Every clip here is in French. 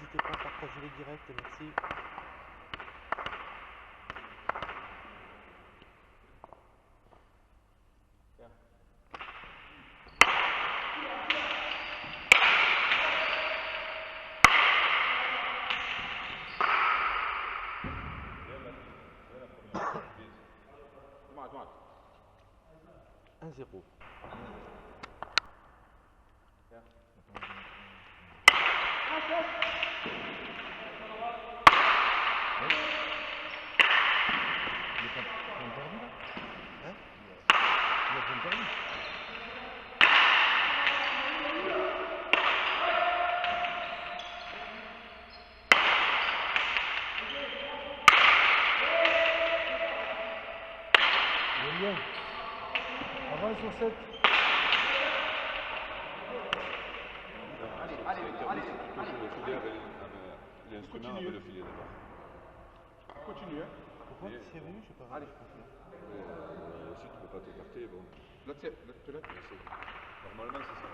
n'hésitez pas à partager les directs, merci. Un zéro. Bien. Avance sur 7. Allez, l'instrument avec le filet d'abord. Continue, hein. Pourquoi tu es venu? Je sais pas. Allez. Si tu ne peux pas t'écarter, bon. Là, Normalement, c'est ça.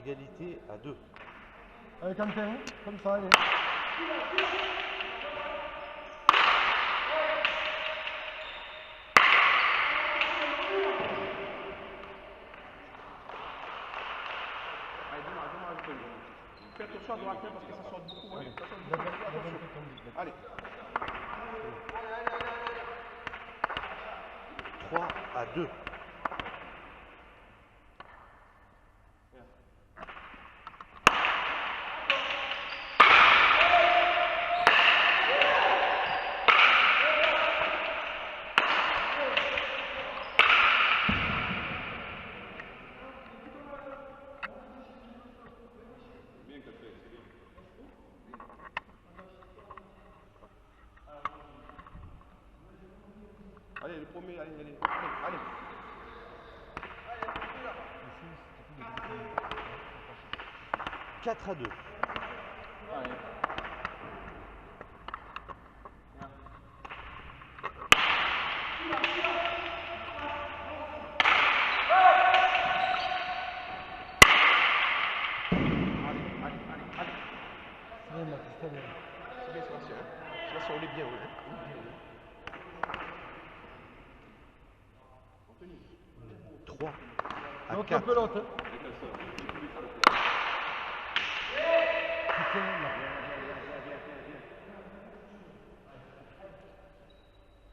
Égalité à 2. Allez, Quentin, comme ça, allez. Fais attention à droite, parce que ça sort beaucoup. Allez. 3 à 2. Allez, le premier, allez. 4 à 2. Allez. C'est bien, Sébastien. Sébastien, on est bien, ouais. 3 à L'autre 4. pelote. Putain, là.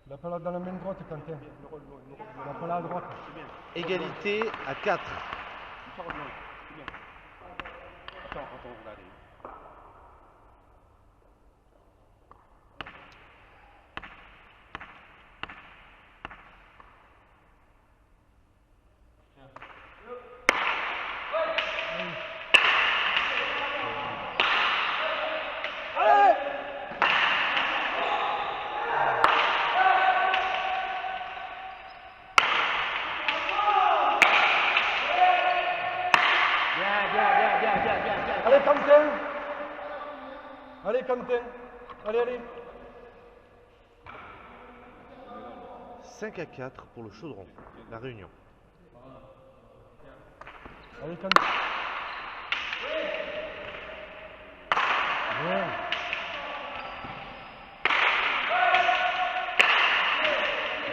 La pelote dans la main droite, Quentin. La pelote à droite. Égalité à 4. Attends, on va aller. Bien. Allez, Quentin. Allez, Quentin. Allez. 5 à 4 pour le Chaudron. La Réunion. Allez, Quentin. Bien.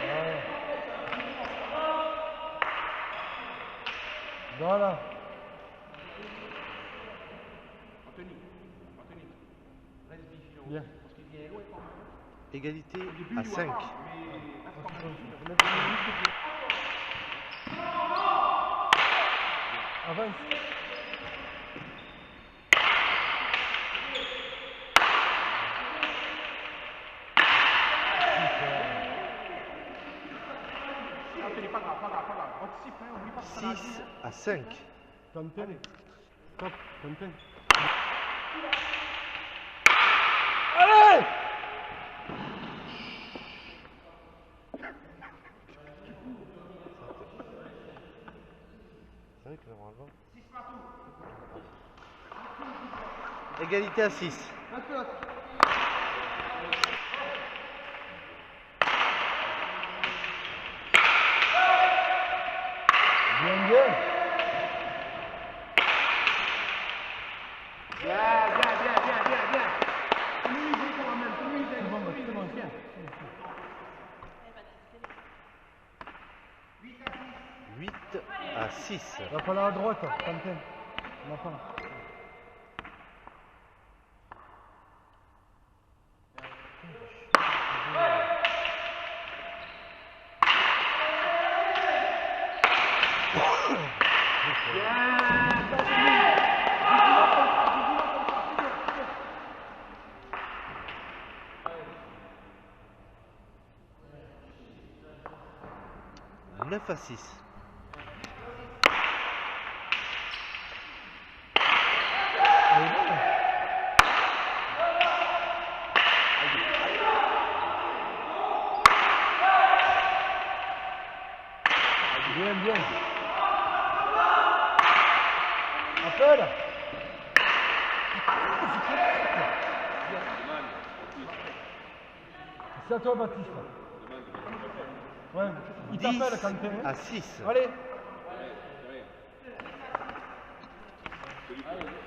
Ouais. Voilà. Bien. Égalité à 5. Avance. Pas grave. Anticipe, oublie pas 6 à 5. Quentin. Stop, Quentin. Allez! C'est vrai que normalement. Égalité à 6. Bien, bien. Bien. Tenez-lui quand même, tenez-lui. C'est bon, c'est bon. 8 à 6. Il va falloir à droite, Quentin. On n'a pas. Bien. 9 à 6. Bien. Appel. C'est à toi, Baptiste. Ouais, il 10 t'appelle, Quentin. à 6. Allez. Bien.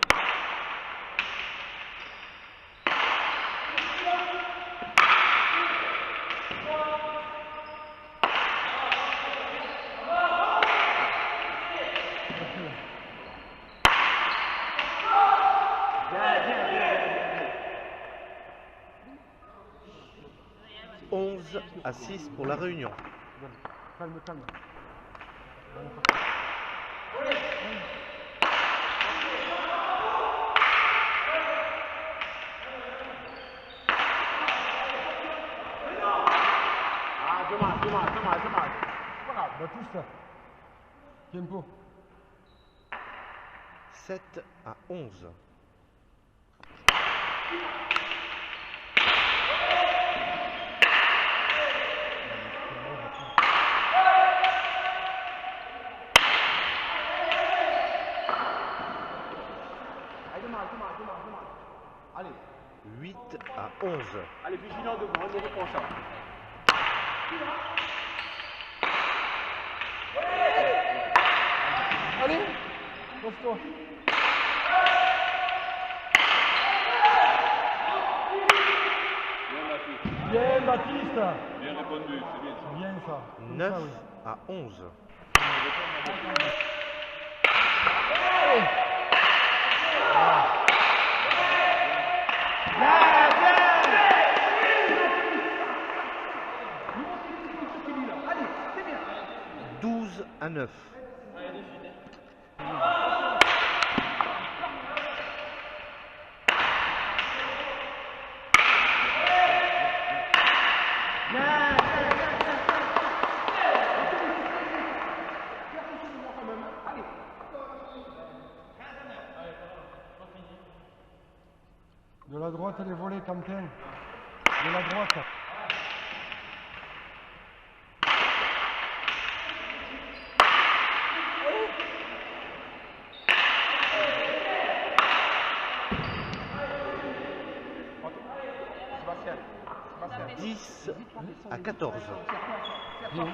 11 à 6 pour la Réunion. Calme. Dommage. Baptiste. Tempo. 7 à 11. Allez, 8 à 11. allez, vigilant devant, on reprend ça. Allez. Pose-toi. Bien la fille. Bien, Baptiste. Bien répondu, c'est bien. C'est bien ça. Comme 9 ça, oui. à 11. Allez. Allez, c'est bien. 12 à 9. De la droite, les volets, Quentin. De la droite. Sébastien. 10 à 14. Bien.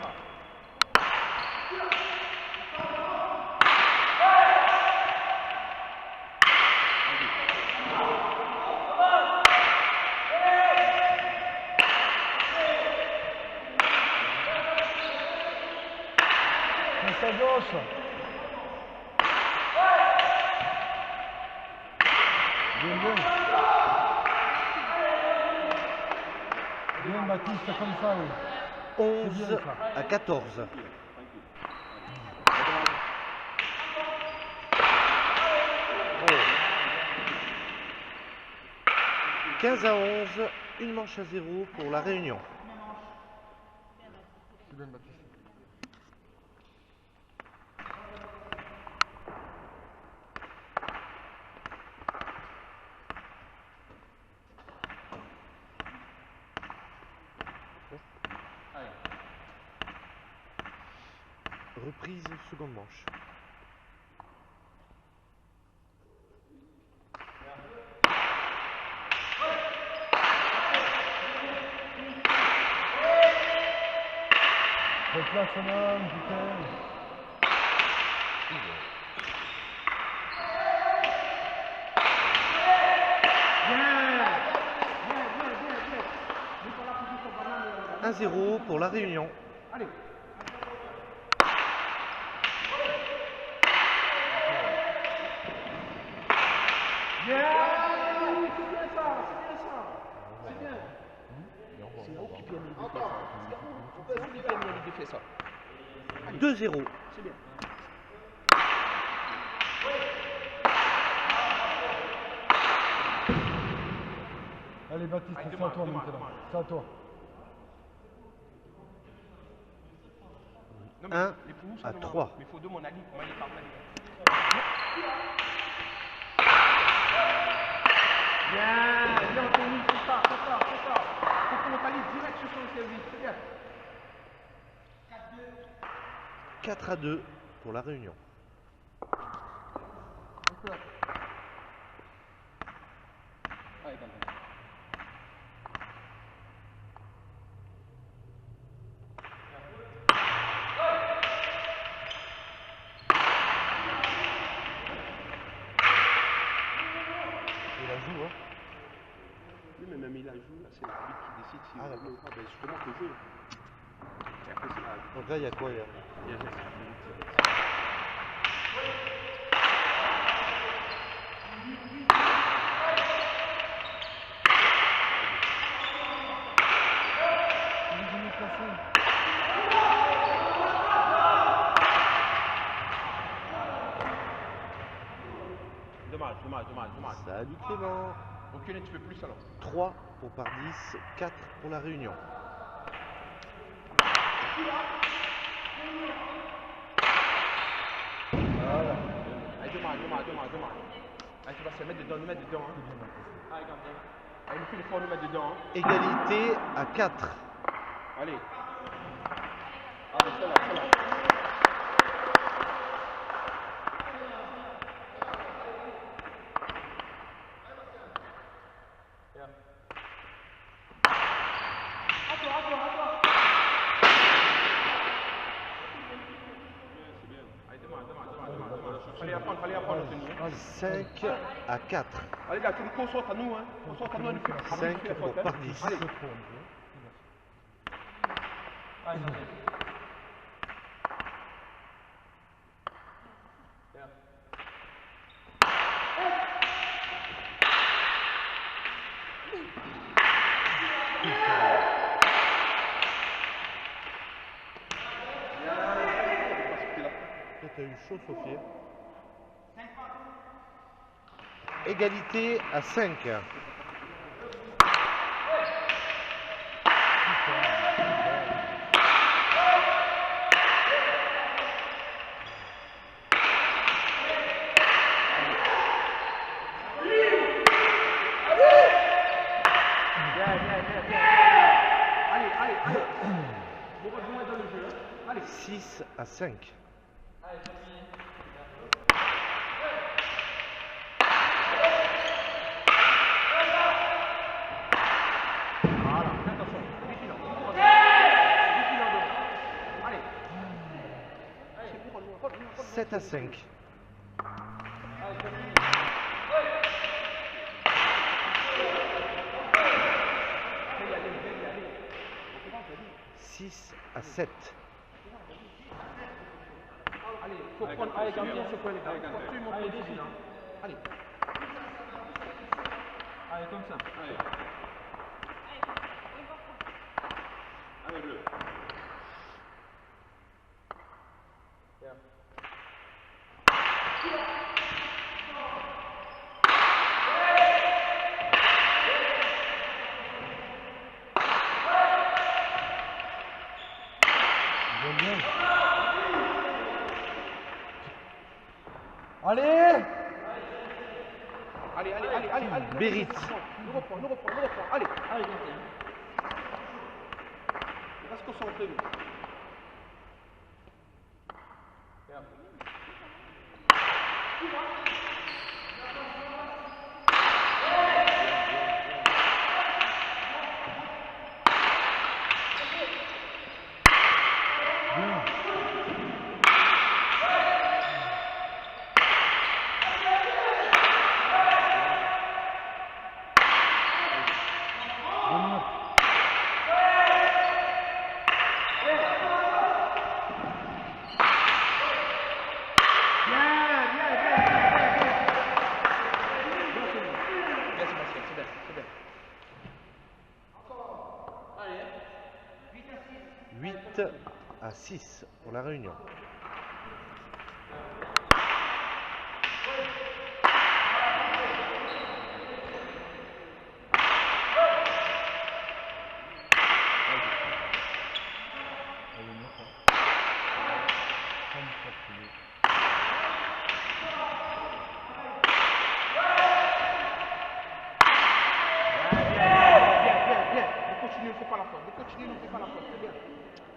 Passe à gauche. Bien. Bien, Baptiste, comme ça, oui. 11 à 14. Oh. 15 à 11, une manche à 0 pour la Réunion. C'est bien, Baptiste. Reprise seconde manche. déplacement, putain. Un 0 pour la Réunion. Allez. Bien. C'est bien ça, c'est bien ça. C'est bien. C'est où qui vient de faire ça? C'est où qui vient de faire ça? 2-0. C'est bien. Allez Baptiste, c'est à toi maintenant. C'est à toi. Non, mais 1 les poux, ça à demande. 3. Mais il faut demander à Ali comment il est parti. Bien, Anthony, c'est ça. Faut qu'on focalise direct sur son service, c'est bien. 4-2 pour la Réunion. Allez, Quentin. Il la joue, hein. Oui, mais même il a joué, là, c'est l'arbitre qui décide si Ah, on d'accord. joue ou pas. Ben justement, faut jouer. Et après, c'est l'arbitre. Donc là, il y a quoi? Il y a... Il y a geste. Dommage. Salut Clément. Ok, tu peux plus alors. 3 pour Pardis, 4 pour la Réunion. Allez, dommage. Allez, tu vas se mettre dedans, nous mettre dedans. Hein. Allez, Quentin. Allez, nous fait l'effort de nous mettre dedans. Hein. Égalité à 4. Allez. Allez, c'est là. Fallait apprendre, Anthony. 5 à 4. Allez, là, tu nous concentres à nous, hein. Concentre à nous, 5 pour Pardis. Allez. T'as eu chaud, Sophie. Égalité à 5. Allez. Bon, rejoins dans le jeu. Allez. 6 à 5. Voilà, attention, vigilant. Allez. 7 à 5. À 7. Allez, faut prendre. Allez, garde bien ce point, les gars. Allez, vigilant. Allez. Allez, comme ça. Allez. Allez, bleu. Bien. Allez. Bérit. Nous reprend. Allez. On va se concentrer, nous. Bien. Bien, Sébastien, c'est bien, c'est bien. 8 à 6 pour la Réunion. Ne fais pas la faute. Ne continue, ne fais pas la faute. C'est bien.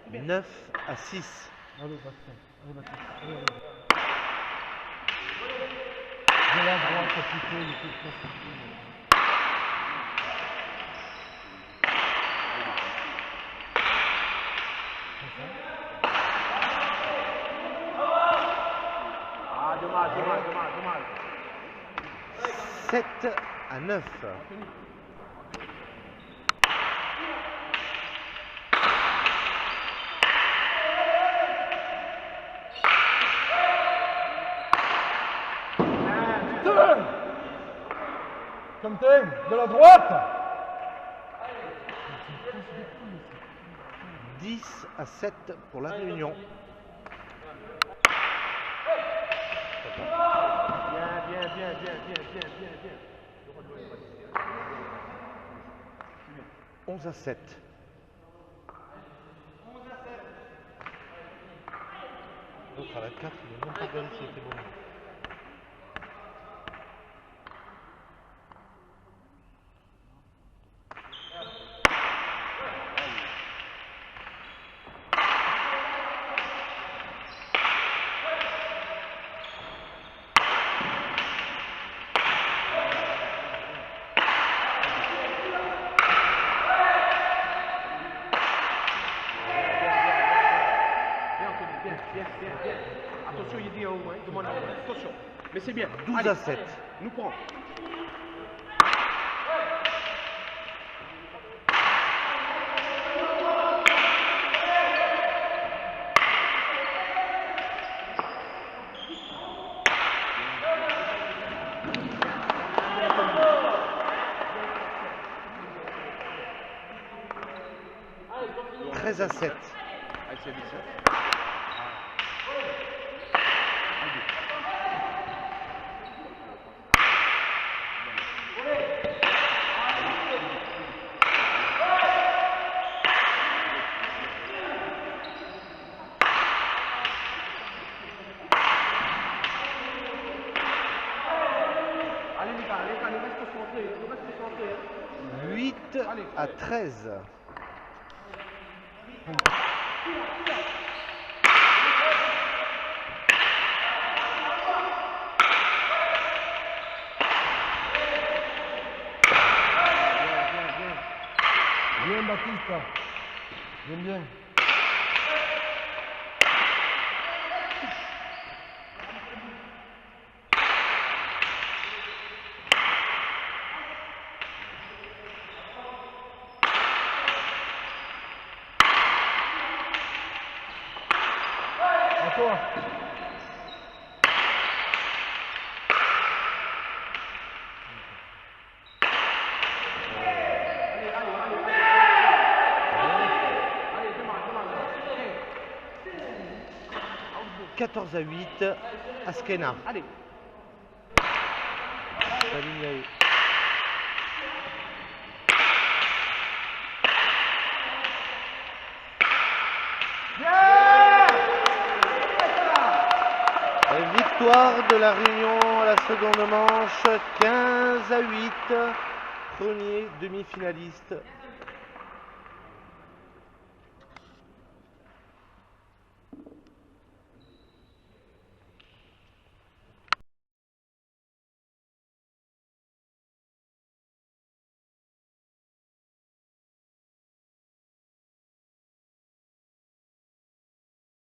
C'est bien. 9 à 6. Allez, Bastien. Allez, Bastien. Allez, allez. De la droite, plutôt, il faut le faire. Ah, dommage, dommage, dommage, dommage. 7 à 9. Quentin, de la droite. 10 à 7 pour la Réunion. Bien, bien, bien, bien, bien, bien, bien, bien. 11 à 7. L'autre à la 4, il n'a même pas regardé s'il était bon. Bien, bien, bien. Attention, il dit en haut, hein. Demande en haut. Attention. Mais c'est bien. 12 Allez, à 7. nous prend. « 13 à 7. Allez, c'est vite, ça. Allez, les gars, le reste concentré. Le reste concentré. 8 à 13. Bien, Baptiste. Bien, bien. À toi. Allez, demande. 14 à 8. Askena. Allez. La ligne à eux. Victoire de la Réunion à la seconde manche, 15 à 8, premier demi-finaliste